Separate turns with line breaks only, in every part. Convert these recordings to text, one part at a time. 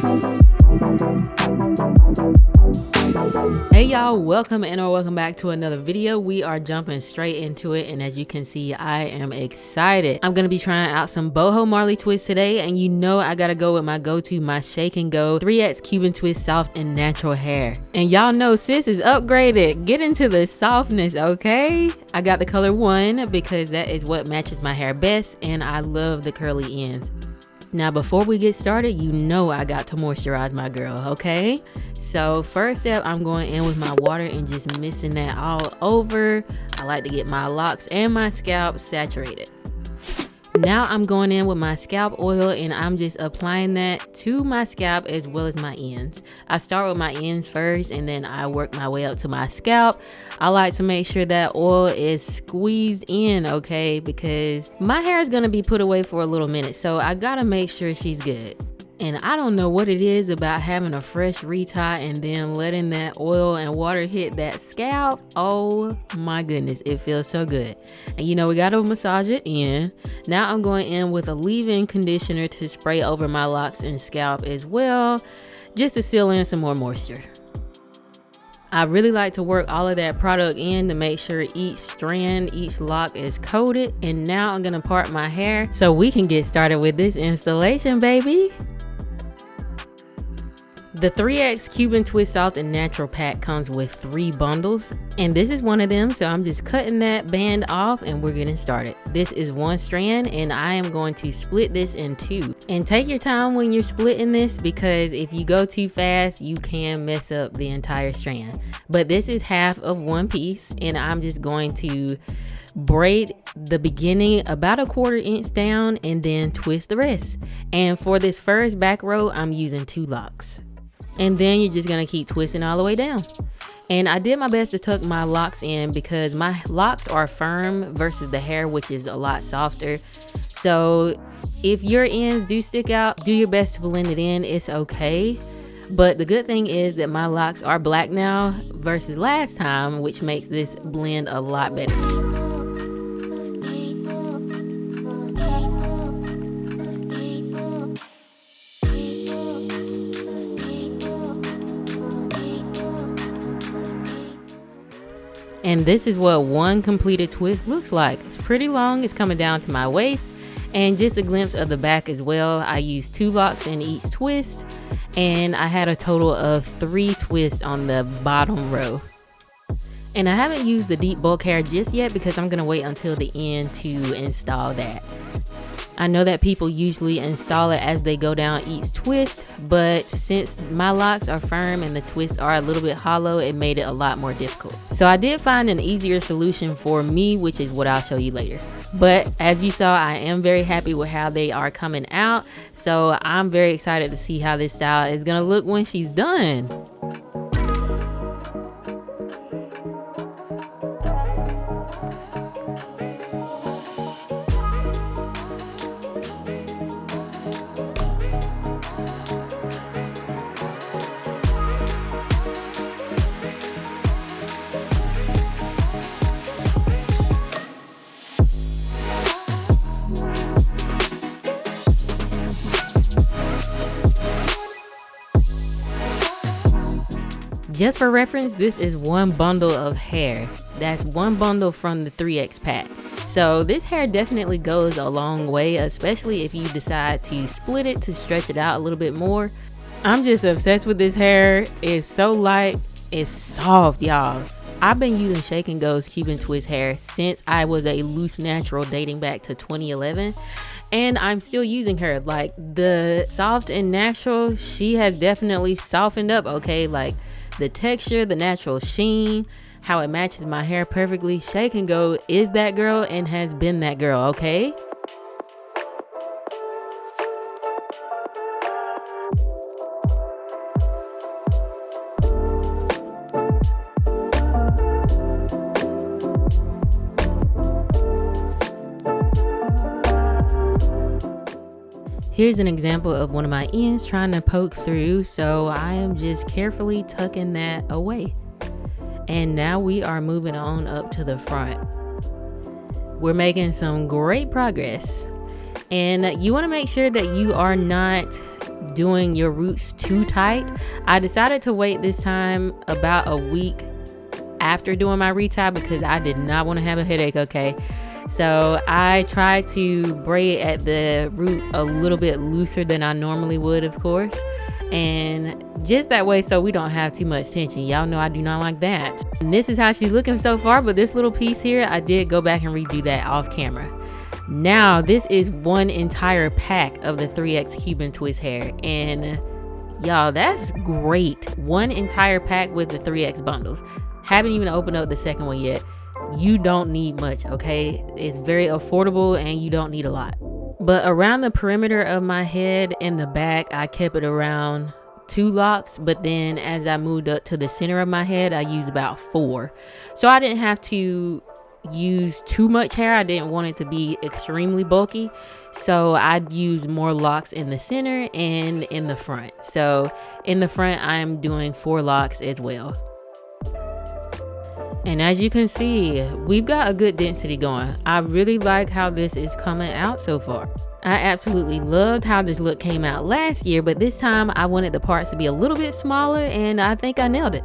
Hey y'all, welcome back to another video. We are jumping straight into it, and as you can see, I am excited. I'm gonna be trying out some Boho Marley twists today, and you know I gotta go with my go-to, my Shake-n-go 3X Cuban Twist soft and natural hair. And y'all know sis is upgraded. Get into the softness, okay? I got the color 1 because that is what matches my hair best, and I love the curly ends. Now before we get started, you know I got to moisturize my girl, okay? So first step, I'm going in with my water and just mixing that all over. I like to get my locks and my scalp saturated. Now I'm going in with my scalp oil and I'm just applying that to my scalp as well as my ends. I start with my ends first and then I work my way up to my scalp. I like to make sure that oil is squeezed in, okay, because my hair is going to be put away for a little minute, so I gotta make sure she's good. And I don't know what it is about having a fresh retie and then letting that oil and water hit that scalp. Oh my goodness, it feels so good. And you know, we gotta massage it in. Now I'm going in with a leave-in conditioner to spray over my locks and scalp as well, just to seal in some more moisture. I really like to work all of that product in to make sure each strand, each lock is coated. And now I'm gonna part my hair so we can get started with this installation, baby. The 3X Cuban Twist Soft and Natural pack comes with 3 bundles, and this is one of them, so I'm just cutting that band off and we're getting started. This is 1 strand and I am going to split this in 2. And take your time when you're splitting this, because if you go too fast, you can mess up the entire strand. But this is half of 1 piece, and I'm just going to braid the beginning about a 1/4 inch down and then twist the rest. And for this first back row, I'm using 2 locks. And then you're just gonna keep twisting all the way down. And I did my best to tuck my locks in because my locks are firm versus the hair, which is a lot softer. So if your ends do stick out, do your best to blend it in, it's okay. But the good thing is that my locks are black now versus last time, which makes this blend a lot better. And this is what 1 completed twist looks like. It's pretty long, it's coming down to my waist, and just a glimpse of the back as well. I used 2 locks in each twist, and I had a total of 3 twists on the bottom row. And I haven't used the deep bulk hair just yet because I'm gonna wait until the end to install that. I know that people usually install it as they go down each twist, but since my locks are firm and the twists are a little bit hollow, it made it a lot more difficult. So I did find an easier solution for me, which is what I'll show you later. But as you saw, I am very happy with how they are coming out. So I'm very excited to see how this style is gonna look when she's done. Just for reference, this is 1 bundle of hair. That's 1 bundle from the 3X pack. So this hair definitely goes a long way, especially if you decide to split it to stretch it out a little bit more. I'm just obsessed with this hair. It's so light, it's soft, y'all. I've been using Shake-n-go's Cuban Twist hair since I was a loose natural dating back to 2011. And I'm still using her. Like, the soft and natural, she has definitely softened up, okay? Like, the texture, the natural sheen, how it matches my hair perfectly. Shake-n-go is that girl and has been that girl, okay? Here's an example of one of my ends trying to poke through, so I am just carefully tucking that away. And now we are moving on up to the front. We're making some great progress. And you want to make sure that you are not doing your roots too tight, I decided to wait this time about a week after doing my retie because I did not want to have a headache, okay? So I tried to braid at the root a little bit looser than I normally would, of course. And just that way so we don't have too much tension. Y'all know I do not like that. And this is how she's looking so far, but this little piece here, I did go back and redo that off camera. Now this is one entire pack of the 3X Cuban Twist hair, and y'all, that's great. One entire pack with the 3X bundles. Haven't even opened up the second one yet. You don't need much, okay? It's very affordable and you don't need a lot. But around the perimeter of my head and the back, I kept it around 2 locks, but then as I moved up to the center of my head, I used about 4. So I didn't have to use too much hair. I didn't want it to be extremely bulky, so I'd use more locks in the center and in the front. So in the front, I'm doing 4 locks as well. And as you can see, we've got a good density going. I really like how this is coming out so far. I absolutely loved how this look came out last year, but this time I wanted the parts to be a little bit smaller, and I think I nailed it.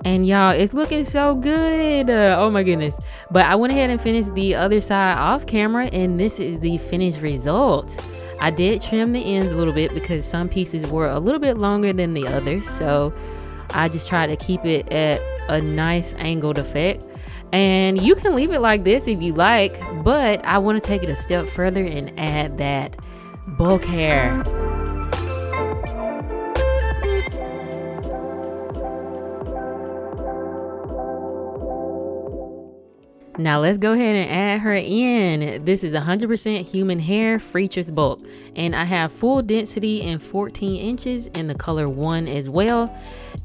And y'all, it's looking so good. Oh my goodness. But I went ahead and finished the other side off camera, and this is the finished result. I did trim the ends a little bit because some pieces were a little bit longer than the others, so I just tried to keep it at a nice angled effect. And you can leave it like this if you like, but I want to take it a step further and add that bulk hair. Now let's go ahead and add her in. This is 100% human hair, Freetress bulk, and I have full density in 14 inches in the color 1 as well.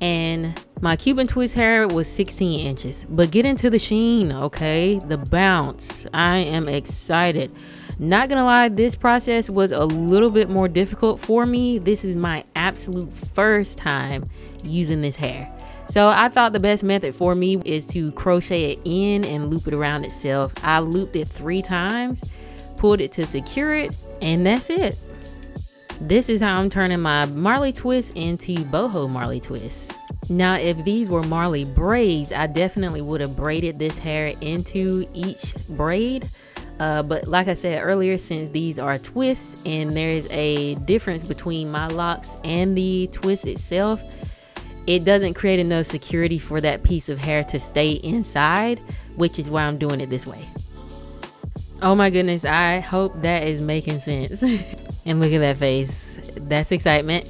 And my Cuban twist hair was 16 inches. But get into the sheen, okay? The bounce. I am excited. Not gonna lie, this process was a little bit more difficult for me. This is my absolute first time using this hair. So I thought the best method for me is to crochet it in and loop it around itself. I looped it 3 times, pulled it to secure it, and that's it. This is how I'm turning my Marley twist into Boho Marley twists. Now, if these were Marley braids, I definitely would have braided this hair into each braid. But like I said earlier, since these are twists and there is a difference between my locks and the twist itself, it doesn't create enough security for that piece of hair to stay inside, which is why I'm doing it this way. Oh my goodness, I hope that is making sense. And look at that face. That's excitement.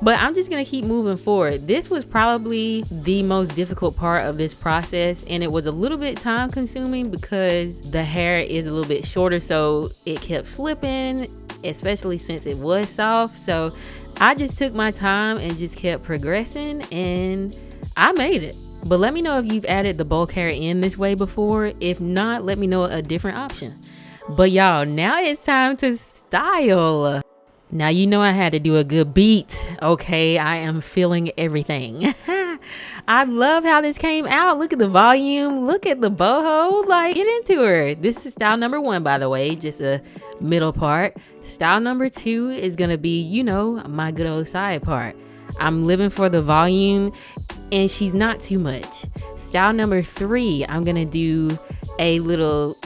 But I'm just gonna keep moving forward. This was probably the most difficult part of this process, and it was a little bit time consuming because the hair is a little bit shorter, so it kept slipping, especially since it was soft. So I just took my time and just kept progressing, and I made it. But let me know if you've added the bulk hair in this way before. If not, let me know a different option. But y'all, now it's time to style. Now you know I had to do a good beat, okay? I am feeling everything. I love how this came out. Look at the volume, look at the boho, like get into her. This is style number 1, by the way, just a middle part. Style number 2 is gonna be, you know, my good old side part. I'm living for the volume, and she's not too much. Style number 3, I'm gonna do a little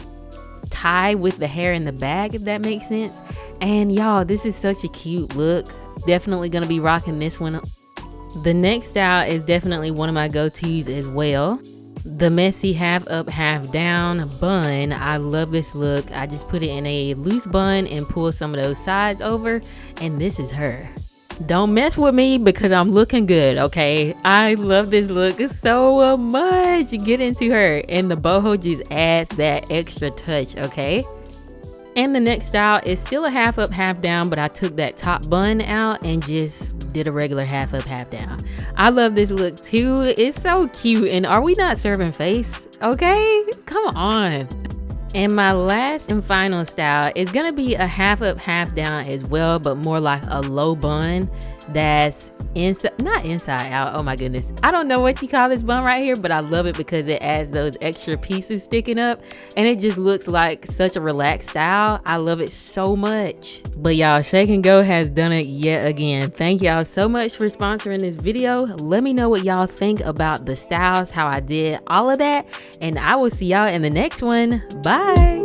tie with the hair in the back, if that makes sense. And y'all, this is such a cute look. Definitely gonna be rocking this one. The next style is definitely one of my go-tos as well. The messy half up, half down bun. I love this look. I just put it in a loose bun and pull some of those sides over, and this is her. Don't mess with me because I'm looking good, okay? I love this look so much. Get into her, and the boho just adds that extra touch, okay? And the next style is still a half up, half down, but I took that top bun out and just did a regular half up, half down. I love this look too. It's so cute. And are we not serving face? Okay, come on. And my last and final style is gonna be a half up, half down as well, but more like a low bun. that's not inside out. Oh my goodness, I don't know what you call this bun right here, but I love it because it adds those extra pieces sticking up and it just looks like such a relaxed style. I love it so much. But y'all, Shake-n-go has done it yet again. Thank y'all so much for sponsoring this video. Let me know what y'all think about the styles, how I did all of that, and I will see y'all in the next one. Bye.